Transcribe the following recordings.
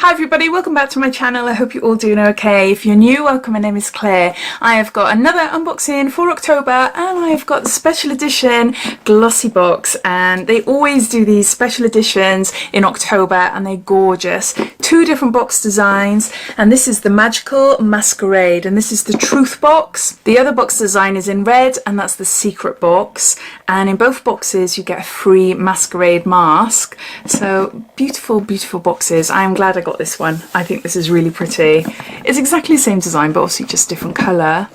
Hi everybody, welcome back to my channel. I hope you're all doing okay. If you're new, welcome. My name is Claire. I have got another unboxing for October and I have got the special edition Glossybox, and they always do these special editions in October and they're gorgeous. Two different box designs, and this is the Magical Masquerade and this is the Truth box. The other box design is in red and that's the Secret box, and in both boxes you get a free masquerade mask. So beautiful boxes. I am glad I got this one. I think this is really pretty. It's exactly the same design but obviously just different colour.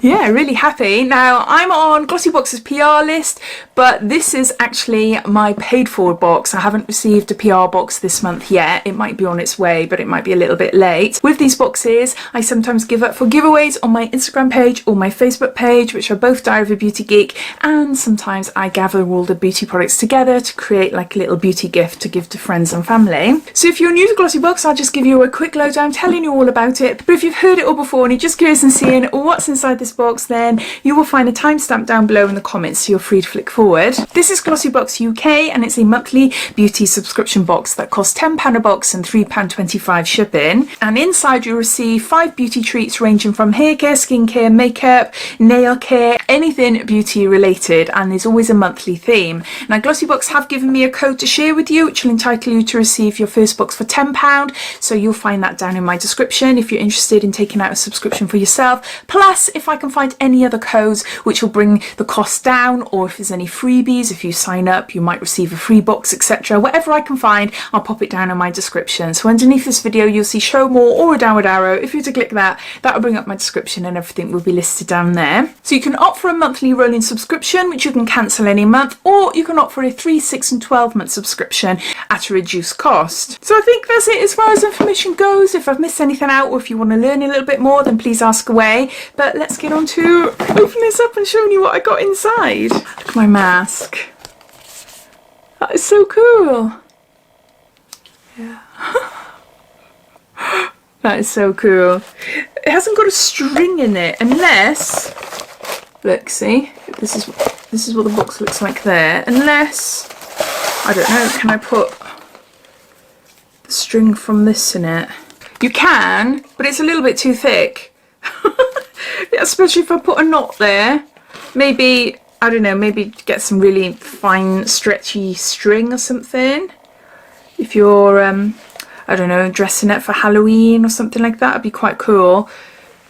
Yeah, really happy. Now, I'm on Glossybox's PR list, but this is actually my paid for box. I haven't received a PR box this month yet. It might be on its way, but it might be a little bit late. With these boxes, I sometimes give up for giveaways on my Instagram page or my Facebook page, which are both Diaryofabeautygeek, and sometimes I gather all the beauty products together to create like a little beauty gift to give to friends and family. So if you're new to Glossybox, I'll just give you a quick lowdown telling you all about it. But if you've heard it all before and you're just curious and seeing what's inside this box, then you will find a timestamp down below in the comments, so you're free to flick forward. This is Glossybox UK and it's a monthly beauty subscription box that costs £10 a box and £3.25 shipping. And inside you receive 5 beauty treats ranging from hair care, skincare, makeup, nail care, anything beauty related, and there's always a monthly theme. Now Glossybox have given me a code to share with you which will entitle you to receive your first box for £10, so you'll find that down in my description if you're interested in taking out a subscription for yourself. Plus, if I can find any other codes which will bring the cost down, or if there's any freebies, if you sign up you might receive a free box, etc. Whatever I can find, I'll pop it down in my description. So underneath this video you'll see show more or a downward arrow. If you were to click that, that will bring up my description and everything will be listed down there. So you can opt for a monthly rolling subscription which you can cancel any month, or you can opt for a 3, 6 and 12 month subscription at a reduced cost. So I think that's it as far as information goes. If I've missed anything out or if you want to learn a little bit more, then please ask away. But let's get on to opening this up and showing you what I got inside. Look at my mask. That is so cool. Yeah. That is so cool. It hasn't got a string in it unless, look, see, this is what the box looks like there, unless, I don't know, can I put the string from this in it? You can, but it's a little bit too thick. Especially if I put a knot there. Maybe, I don't know, maybe get some really fine stretchy string or something. If you're, I don't know, dressing it for Halloween or something like that, it'd be quite cool.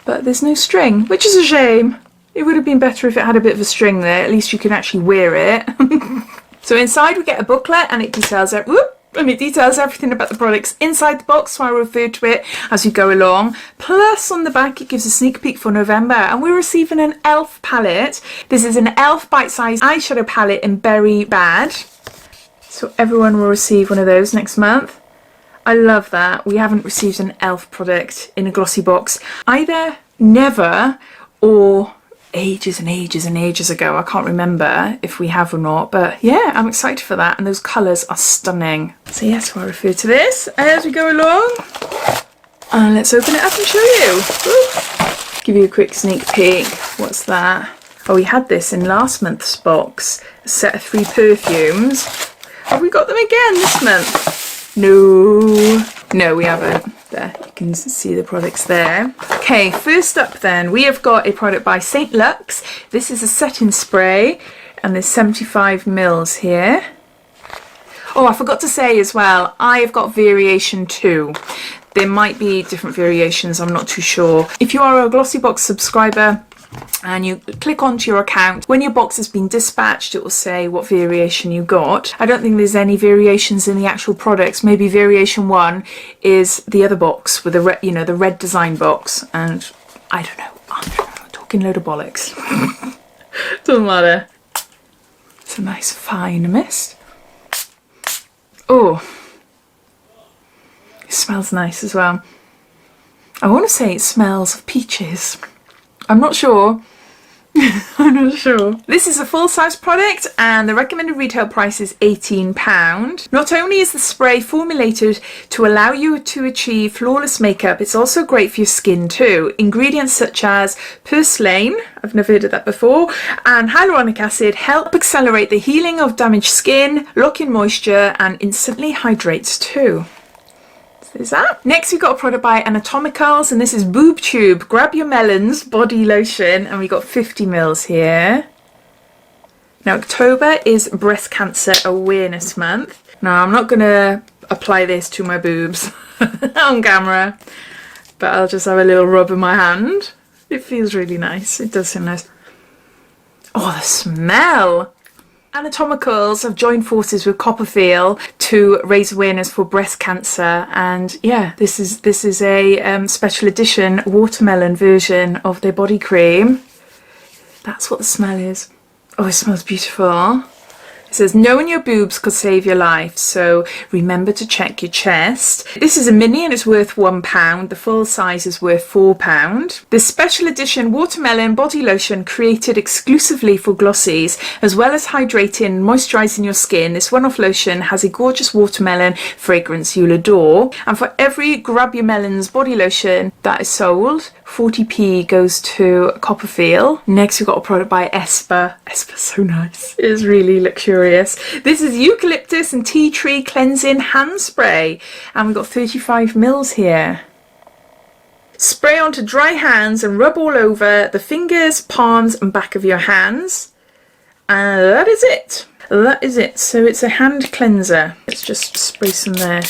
But there's no string, which is a shame. It would have been better if it had a bit of a string there. At least you can actually wear it. So inside we get a booklet and it details it. Whoop! And it details everything about the products inside the box, so I refer to it as we go along. Plus on the back it gives a sneak peek for November, and we're receiving an e.l.f. palette. This is an e.l.f. bite-sized eyeshadow palette in Berry Bad. So everyone will receive one of those next month. I love that. We haven't received an e.l.f. product in a Glossybox either never or ages and ages ago. I can't remember if we have or not, but yeah, I'm excited for that, and those colours are stunning. So yes, I'll refer to this as we go along, and let's open it up and show you. Woo. Give you a quick sneak peek. What's that? Oh, we had this in last month's box, a set of 3 perfumes. Have we got them again this month? No, we haven't. There, you can see the products there. Okay, first up then, we have got a product by St. Luxe. This is a setting spray, and there's 75 mils here. Oh, I forgot to say as well, I have got variation 2. There might be different variations, I'm not too sure. If you are a Glossybox subscriber and you click onto your account, when your box has been dispatched it will say what variation you got. I don't think there's any variations in the actual products. Maybe variation 1 is the other box with the red, you know, the red design box, and I don't know, I'm talking load of bollocks. Doesn't matter. It's a nice fine mist. Oh, it smells nice as well. I want to say it smells of peaches. I'm not sure. I'm not sure. This is a full-size product and the recommended retail price is £18. Not only is the spray formulated to allow you to achieve flawless makeup, it's also great for your skin too. Ingredients such as purslane, I've never heard of that before, and hyaluronic acid help accelerate the healing of damaged skin, lock in moisture and instantly hydrates too. there's that. Next we've got a product by Anatomicals, and this is Boob Tube Grab Your Melons Body Lotion, and we got 50 mils here. Now October is Breast Cancer Awareness Month. Now I'm not going to apply this to my boobs on camera, but I'll just have a little rub in my hand. It feels really nice. It does seem nice. Oh, the smell! Anatomicals have joined forces with Copperfield to raise awareness for breast cancer, and yeah, this is a special edition watermelon version of their body cream. That's what the smell is. Oh, it smells beautiful. It says, knowing your boobs could save your life, so remember to check your chest. This is a mini and it's worth £1. The full size is worth £4. This special edition watermelon body lotion created exclusively for Glossies, as well as hydrating and moisturising your skin. This one-off lotion has a gorgeous watermelon fragrance you'll adore. And for every Grab Your Melons body lotion that is sold, 40p goes to Copperfield. Next we've got a product by Esper. Esper's so nice. It is really luxurious. This is eucalyptus and tea tree cleansing hand spray, and we've got 35 mils here. Spray onto dry hands and rub all over the fingers, palms and back of your hands. And that is it. That is it. So it's a hand cleanser. Let's just spray some there.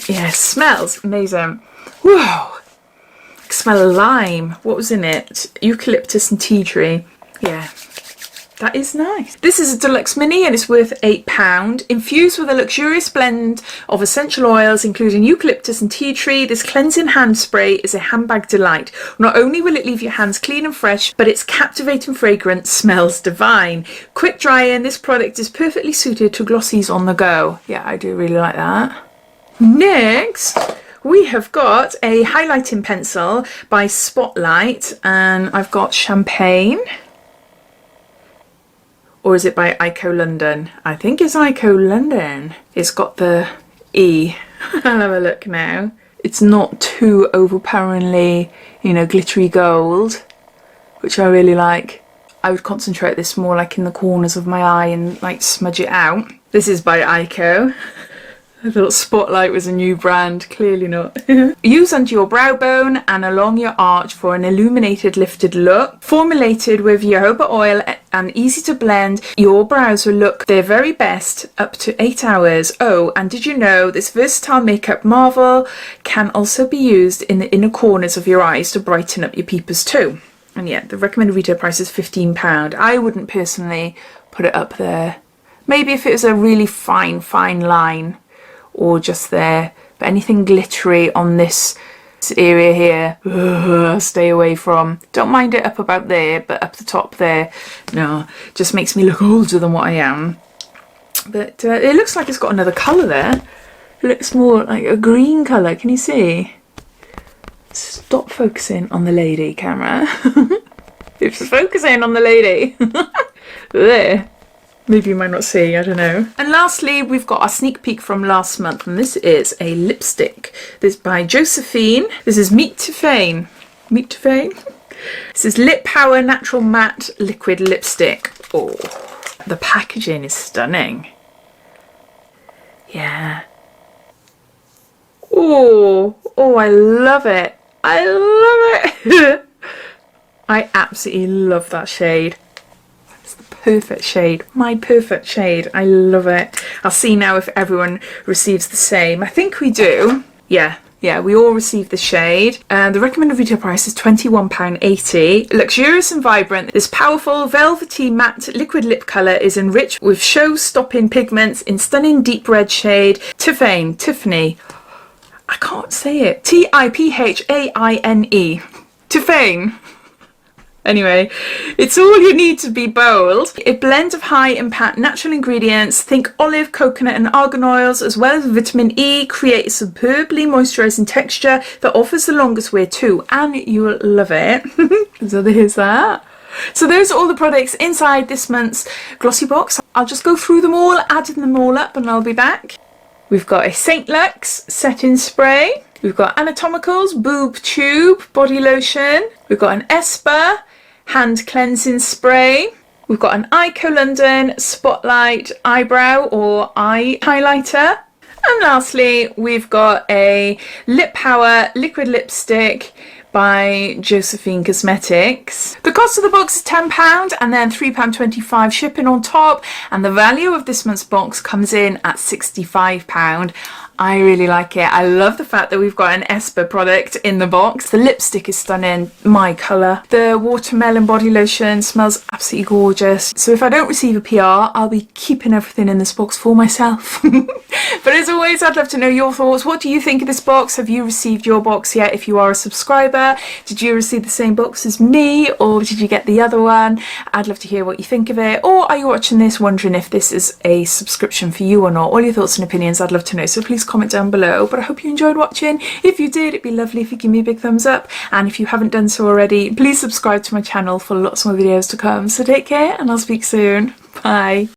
Yeah, smells amazing. Whoa. Smell of lime. What was in it? Eucalyptus and tea tree. Yeah, that is nice. This is a deluxe mini and it's worth £8. Infused with a luxurious blend of essential oils including eucalyptus and tea tree, this cleansing hand spray is a handbag delight. Not only will it leave your hands clean and fresh, but its captivating fragrance smells divine. Quick drying, this product is perfectly suited to glossies on the go. Yeah, I do really like that. Next, we have got a highlighting pencil by Spotlight, and I've got Champagne. Or is it by Ico London? I think it's Ico London. It's got the E. I'll have a look now. It's not too overpoweringly, you know, glittery gold, which I really like. I would concentrate this more like in the corners of my eye and like smudge it out. This is by Ico. I thought Spotlight was a new brand, clearly not. Use under your brow bone and along your arch for an illuminated lifted look. Formulated with jojoba oil and easy to blend, your brows will look their very best up to 8 hours. Oh, and did you know this versatile makeup marvel can also be used in the inner corners of your eyes to brighten up your peepers too. And yeah, the recommended retail price is £15. I wouldn't personally put it up there. Maybe if it was a really fine line, or just there, but anything glittery on this area here, stay away from. Don't mind it up about there, but up the top there, no, just makes me look older than what I am. But it looks like it's got another colour there. It looks more like a green colour, can you see? Stop focusing on the lady, camera. It's focusing on the lady. There. Maybe you might not see, I don't know. And lastly, we've got our sneak peek from last month, and this is a lipstick. This is by Josephine. This is Meet to Fame. Meet to Fame? This is Lip Power Natural Matte Liquid Lipstick. Oh, the packaging is stunning. Yeah. Oh, I love it. I love it. I absolutely love that shade. Perfect shade, my perfect shade. I love it. I'll see now if everyone receives the same. I think we do. Yeah, we all receive the shade. The recommended retail price is £21.80. Luxurious and vibrant, this powerful velvety matte liquid lip colour is enriched with show-stopping pigments in stunning deep red shade Tiffany. I can't say it. Tiphane. Tiffany. Anyway, it's all you need to be bold. A blend of high impact natural ingredients, think olive, coconut and argan oils, as well as vitamin E, create a superbly moisturising texture that offers the longest wear too, and you'll love it. So there's that. So those are all the products inside this month's Glossy Box. I'll just go through them all, adding them all up, and I'll be back. We've got a St. Lux setting spray. We've got Anatomicals Boob Tube Body Lotion. We've got an Esper hand cleansing spray. We've got an Ico London Spotlight eyebrow or eye highlighter. And lastly, we've got a Lip Power liquid lipstick by Josephine Cosmetics. The cost of the box is £10 and then £3.25 shipping on top, and the value of this month's box comes in at £65. I really like it. I love the fact that we've got an Esper product in the box. The lipstick is stunning, my colour. The watermelon body lotion smells absolutely gorgeous. So if I don't receive a PR, I'll be keeping everything in this box for myself. But as always, I'd love to know your thoughts. What do you think of this box? Have you received your box yet? If you are a subscriber, did you receive the same box as me, or did you get the other one? I'd love to hear what you think of it. Or are you watching this wondering if this is a subscription for you or not? All your thoughts and opinions, I'd love to know. So please comment down below. But I hope you enjoyed watching. If you did, it'd be lovely if you give me a big thumbs up, and if you haven't done so already, please subscribe to my channel for lots more videos to come. So take care, and I'll speak soon. Bye.